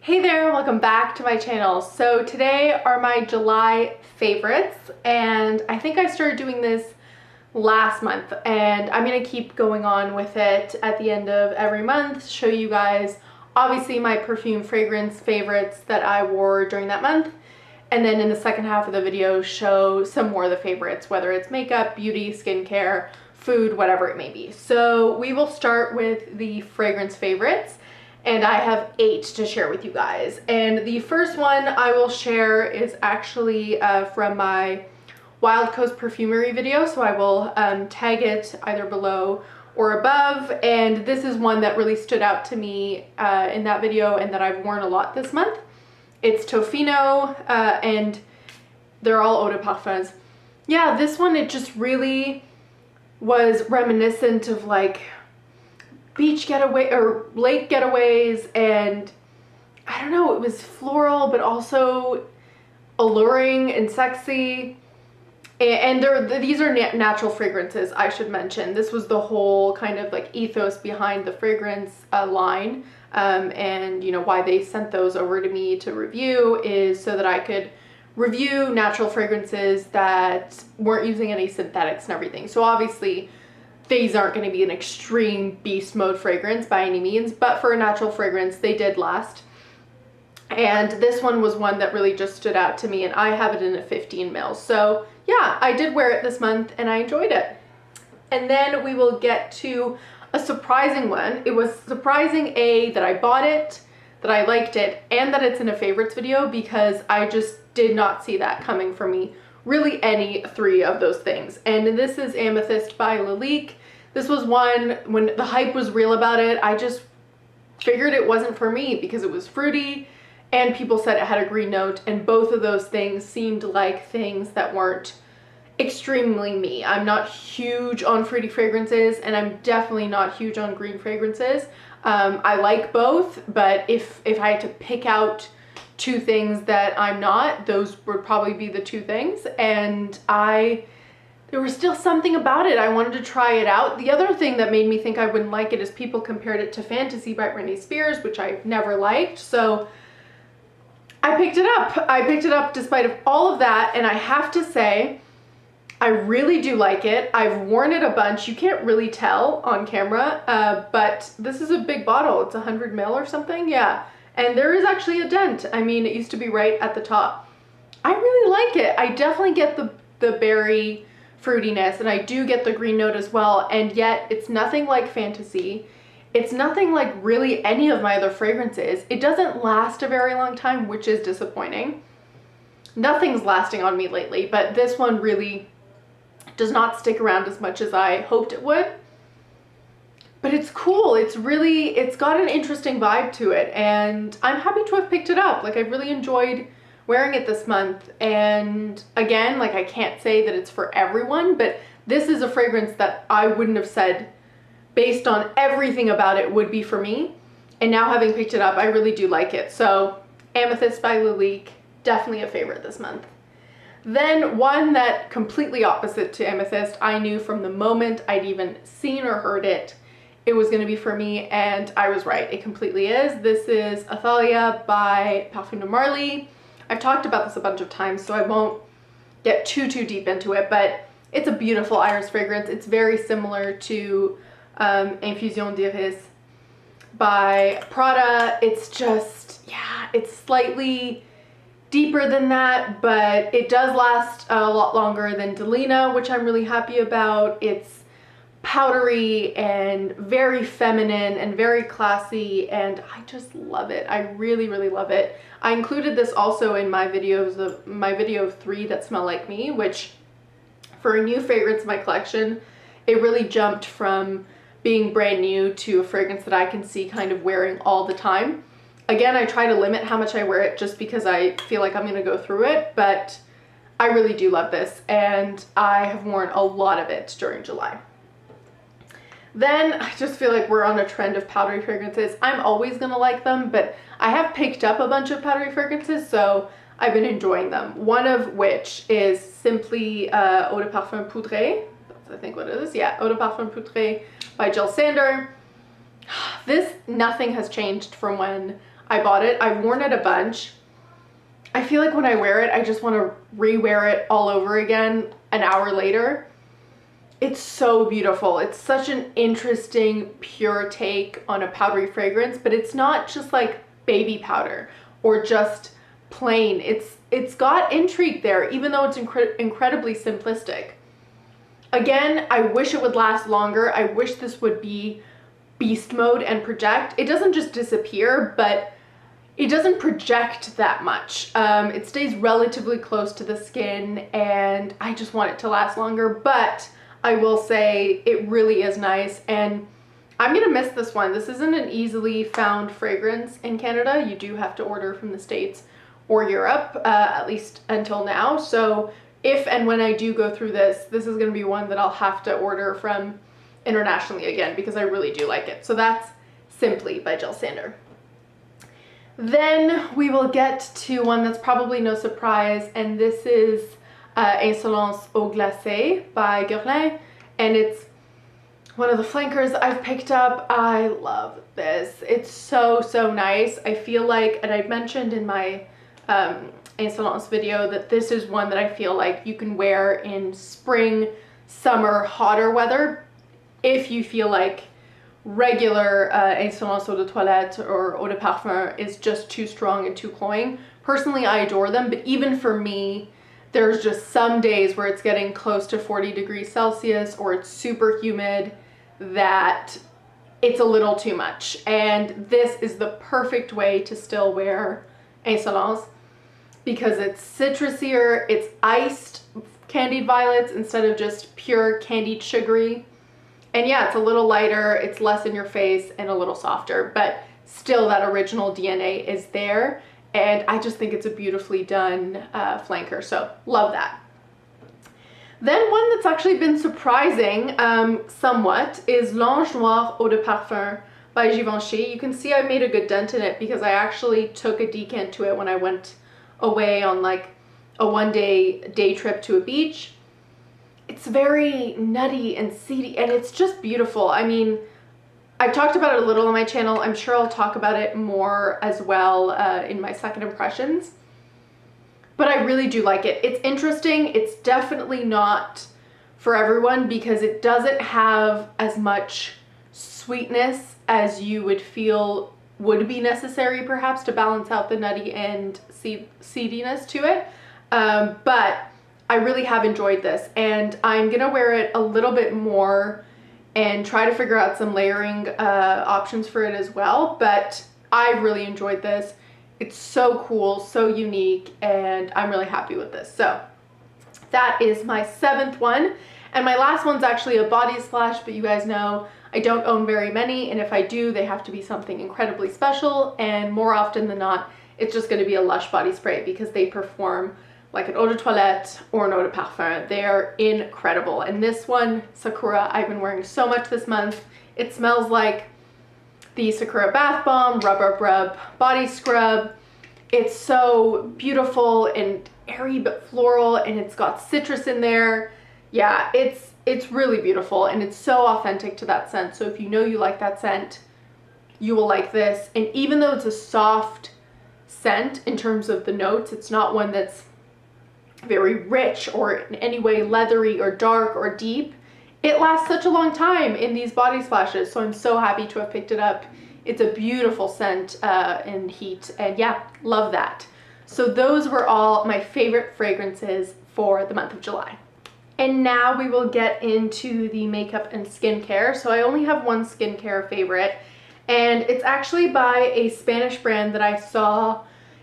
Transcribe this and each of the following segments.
Hey there, welcome back to my channel. So today are my July favorites, and I think I started doing this last month, and I'm gonna keep going on with it at the end of every month, show you guys obviously my perfume fragrance favorites that I wore during that month, and then in the second half of the video show some more of the favorites, whether it's makeup, beauty, skincare, food, whatever it may be. So we will start with the fragrance favorites. And I have 8 to share with you guys. And the first one I will share is actually from my Wild Coast Perfumery video, so I will tag it either below or above. And this is one that really stood out to me in that video and that I've worn a lot this month. It's Tofino, and they're all eau de parfums. Yeah, this one, it just really was reminiscent of like beach getaway or lake getaways, and I don't know, it was floral but also alluring and sexy, and these are natural fragrances, I should mention. This was the whole kind of like ethos behind the fragrance line, and you know why they sent those over to me to review is so that I could review natural fragrances that weren't using any synthetics and everything. So obviously these aren't going to be an extreme beast mode fragrance by any means, but for a natural fragrance, they did last. And this one was one that really just stood out to me, and I have it in a 15 ml. So yeah, I did wear it this month and I enjoyed it. And then we will get to a surprising one. It was surprising that I bought it, that I liked it, and that it's in a favorites video, because I just did not see that coming from me. Really any 3 of those things. And this is Amethyst by Lalique. This was one, when the hype was real about it, I just figured it wasn't for me because it was fruity and people said it had a green note, and both of those things seemed like things that weren't extremely me. I'm not huge on fruity fragrances, and I'm definitely not huge on green fragrances. I like both, but if I had to pick out 2 things that I'm not, those would probably be the 2 things. And there was still something about it. I wanted to try it out. The other thing that made me think I wouldn't like it is people compared it to Fantasy by Britney Spears, which I've never liked. So I picked it up. I picked it up despite of all of that, and I have to say, I really do like it. I've worn it a bunch. You can't really tell on camera, but this is a big bottle. It's 100 ml or something, yeah. And there is actually a dent. I mean, it used to be right at the top. I really like it. I definitely get the berry fruitiness, and I do get the green note as well, and yet it's nothing like Fantasy. It's nothing like really any of my other fragrances. It doesn't last a very long time, which is disappointing. Nothing's lasting on me lately, but this one really does not stick around as much as I hoped it would. But it's cool. It's got an interesting vibe to it, and I'm happy to have picked it up. Like, I really enjoyed wearing it this month. And again, like, I can't say that it's for everyone, but this is a fragrance that I wouldn't have said based on everything about it would be for me. And now having picked it up, I really do like it. So Amethyst by Lalique, definitely a favorite this month. Then one that completely opposite to Amethyst, I knew from the moment I'd even seen or heard it, it was going to be for me, and I was right. It completely is. This is Athalia by Parfum. I've talked about this a bunch of times, so I won't get too deep into it, but it's a beautiful iris fragrance. It's very similar to Infusion d'Iris by Prada. It's just, yeah, it's slightly deeper than that, but it does last a lot longer than Delina, which I'm really happy about. It's powdery and very feminine and very classy, and I just love it. I really love it. I included this also in my video of 3 that smell like me, which for a new fragrance in my collection, it really jumped from being brand new to a fragrance that I can see kind of wearing all the time. Again, I try to limit how much I wear it just because I feel like I'm going to go through it, but I really do love this, and I have worn a lot of it during July. Then I just feel like we're on a trend of powdery fragrances. I'm always gonna like them, but I have picked up a bunch of powdery fragrances, so I've been enjoying them. One of which is simply Eau de Parfum Poudrée. That's I think what it is. Yeah, Eau de Parfum Poudrée by Jill Sander. This, nothing has changed from when I bought it. I've worn it a bunch. I feel like when I wear it, I just want to re-wear it all over again an hour later. It's so beautiful. It's such an interesting, pure take on a powdery fragrance, but it's not just like baby powder or just plain. It's got intrigue there, even though it's incredibly simplistic. Again, I wish it would last longer. I wish this would be beast mode and project. It doesn't just disappear, but it doesn't project that much. It stays relatively close to the skin, and I just want it to last longer, but I will say it really is nice, and I'm gonna miss this one. This isn't an easily found fragrance in Canada. You do have to order from the States or Europe, at least until now. So if and when I do go through this, this is gonna be one that I'll have to order from internationally again, because I really do like it. So that's Simply by Jill Sander. Then we will get to one that's probably no surprise, and this is Insolence au Glacée by Guerlain, and it's one of the flankers I've picked up. I love this. It's so nice. I feel like, and I mentioned in my Insolence video, that this is one that I feel like you can wear in spring, summer, hotter weather if you feel like regular Insolence eau de toilette or eau de parfum is just too strong and too cloying. Personally, I adore them, but even for me, there's just some days where it's getting close to 40 degrees Celsius or it's super humid that it's a little too much. And this is the perfect way to still wear Insolence because it's citrusier, it's iced candied violets instead of just pure candied sugary. And yeah, it's a little lighter, it's less in your face and a little softer, but still that original DNA is there. And I just think it's a beautifully done flanker, so love that. Then one that's actually been surprising somewhat is Noire Eau de Parfum by Givenchy. You can see I made a good dent in it because I actually took a decant to it when I went away on like a day trip to a beach. It's very nutty and seedy, and it's just beautiful. I mean, I've talked about it a little on my channel. I'm sure I'll talk about it more as well in my second impressions. But I really do like it. It's interesting. It's definitely not for everyone because it doesn't have as much sweetness as you would feel would be necessary perhaps to balance out the nutty and seediness to it. But I really have enjoyed this, and I'm gonna wear it a little bit more and try to figure out some layering options for it as well. But I really enjoyed this. It's so cool, so unique, and I'm really happy with this. So that is my 7th one. And my last one's actually a body splash, but you guys know I don't own very many, and if I do, they have to be something incredibly special, and more often than not, it's just gonna be a Lush body spray because they perform like an eau de toilette or an eau de parfum. They're incredible. And this one, Sakura, I've been wearing so much this month. It smells like the Sakura bath bomb, rub body scrub. It's so beautiful and airy but floral, and it's got citrus in there. Yeah, it's really beautiful, and it's so authentic to that scent. So if you know you like that scent, you will like this. And even though it's a soft scent in terms of the notes, it's not one that's very rich or in any way leathery or dark or deep. It lasts such a long time in these body splashes, so I'm so happy to have picked it up. It's a beautiful scent in heat, and yeah, love that. So those were all my favorite fragrances for the month of July. And now we will get into the makeup and skincare. So I only have one skincare favorite, and it's actually by a Spanish brand that I saw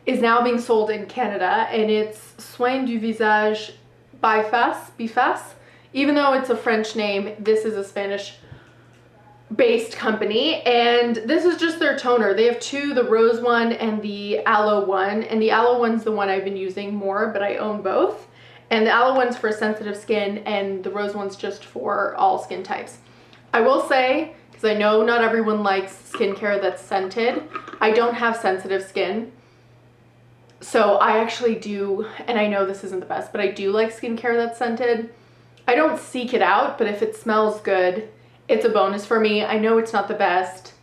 is now being sold in Canada, and it's Soins du Visage Biface. Even though it's a French name, this is a Spanish-based company, and this is just their toner. They have two, the rose one and the aloe one, and the aloe one's the one I've been using more, but I own both. And the aloe one's for sensitive skin, and the rose one's just for all skin types. I will say, because I know not everyone likes skincare that's scented, I don't have sensitive skin. So I actually do, and I know this isn't the best, but I do like skincare that's scented. I don't seek it out, but if it smells good, it's a bonus for me. I know it's not the best.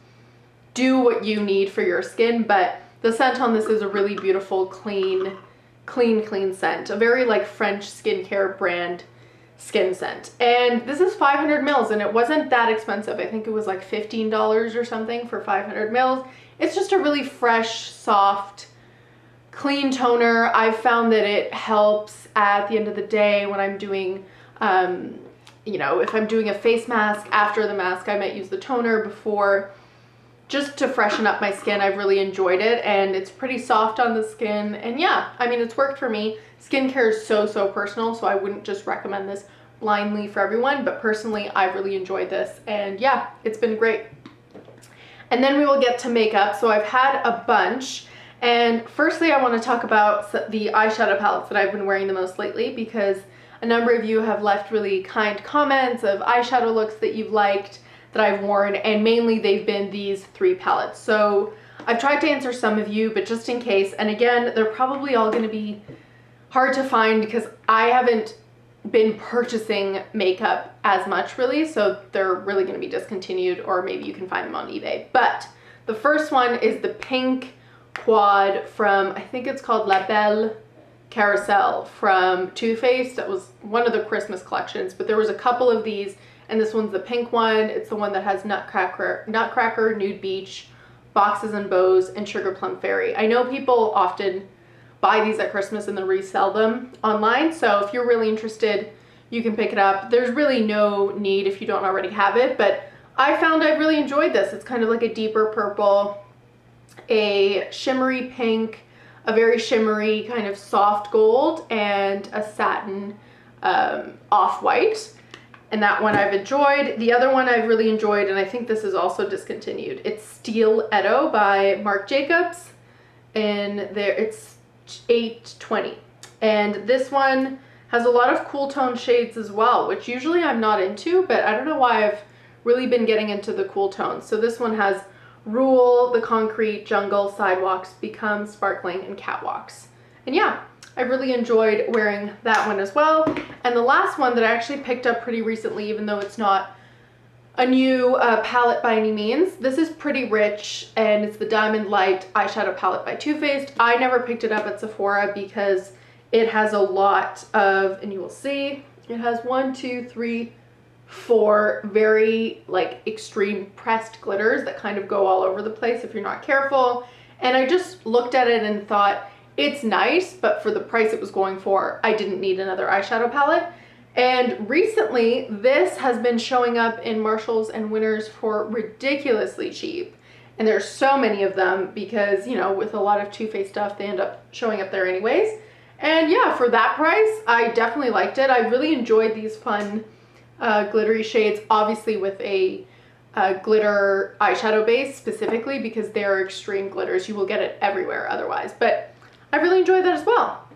Do what you need for your skin, but The scent on this is a really beautiful, clean scent. A very like French skincare brand skin scent. And this is 500 mils and it wasn't that expensive. I think it was like $15 or something for 500 mils. It's just a really fresh, soft, clean toner. I've found that it helps at the end of the day when I'm doing, you know, if I'm doing a face mask, after the mask I might use the toner before, just to freshen up my skin. I've really enjoyed it and it's pretty soft on the skin. And yeah, I mean, it's worked for me. Skincare is so personal, so I wouldn't just recommend this blindly for everyone, but personally, I've really enjoyed this. And yeah, it's been great. And then we will get to makeup. So I've had a bunch. And firstly, I want to talk about the eyeshadow palettes that I've been wearing the most lately, because a number of you have left really kind comments of eyeshadow looks that you've liked that I've worn, and mainly they've been these 3 palettes. So I've tried to answer some of you, but just in case, and again, they're probably all going to be hard to find because I haven't been purchasing makeup as much really, so they're really going to be discontinued, or maybe you can find them on eBay. But the first one is the pink quad from, I think it's called La Belle Carousel from Too Faced. That was one of the Christmas collections, but there was a couple of these, and this one's the pink one. It's the one that has Nutcracker, Nude Beach, Boxes and Bows, and Sugar Plum Fairy. I know people often buy these at Christmas and then resell them online, so if you're really interested, you can pick it up. There's really no need if you don't already have it, but I found I really enjoyed this. It's kind of like a deeper purple, a shimmery pink, a very shimmery kind of soft gold, and a satin off-white. And that one I've enjoyed. The other one I've really enjoyed, and I think this is also discontinued. It's Steel Edo by Marc Jacobs, and there it's $8.20. And this one has a lot of cool tone shades as well, which usually I'm not into, but I don't know why I've really been getting into the cool tones. So this one has Rule, The Concrete, Jungle, Sidewalks, Become, Sparkling, and Catwalks. And yeah, I really enjoyed wearing that one as well. And the last one that I actually picked up pretty recently, even though it's not a new palette by any means, this is Pretty Rich, and it's the Diamond Light eyeshadow palette by Too Faced. I never picked it up at Sephora because it has a lot of, and you will see, it has 4 very like extreme pressed glitters that kind of go all over the place if you're not careful. And I just looked at it and thought, it's nice, but for the price it was going for, I didn't need another eyeshadow palette. And recently, this has been showing up in Marshalls and Winners for ridiculously cheap. And there's so many of them because, you know, with a lot of Too Faced stuff, they end up showing up there anyways. And yeah, for that price, I definitely liked it. I really enjoyed these fun glittery shades, obviously with a glitter eyeshadow base specifically, because they're extreme glitters. You will get it everywhere otherwise, but I really enjoyed that as well.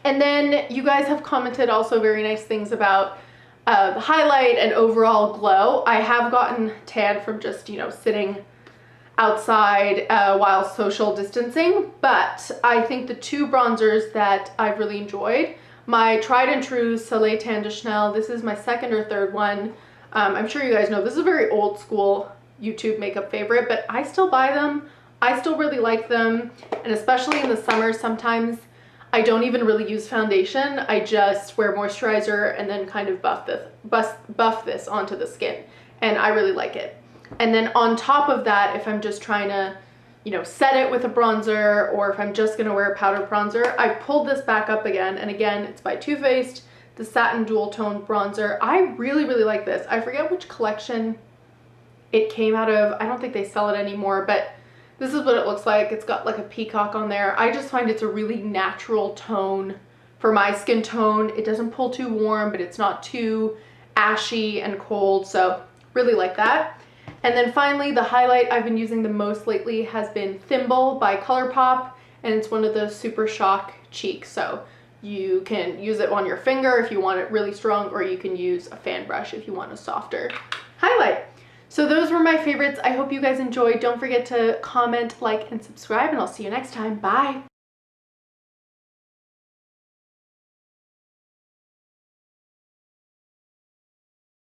And then you guys have commented also very nice things about the highlight and overall glow. I have gotten tan from just, you know, sitting outside while social distancing, but I think the 2 bronzers that I've really enjoyed, my tried and true Soleil Tan de Chanel, this is my 2nd or 3rd one. I'm sure you guys know this is a very old school YouTube makeup favorite, but I still buy them. I still really like them, and especially in the summer, sometimes I don't even really use foundation. I just wear moisturizer and then kind of buff this onto the skin, and I really like it. And then on top of that, if I'm just trying to, you know, set it with a bronzer, or if I'm just gonna wear a powder bronzer, I pulled this back up again, and again, it's by Too Faced, the Satin Dual Tone Bronzer. I really like this. I forget which collection it came out of. I don't think they sell it anymore, but this is what it looks like. It's got like a peacock on there. I just find it's a really natural tone for my skin tone. It doesn't pull too warm, but it's not too ashy and cold, so really like that. And then finally, the highlight I've been using the most lately has been Thimble by ColourPop, and it's one of those Super Shock cheeks. So you can use it on your finger if you want it really strong, or you can use a fan brush if you want a softer highlight. So those were my favorites. I hope you guys enjoyed. Don't forget to comment, like, and subscribe, and I'll see you next time. Bye.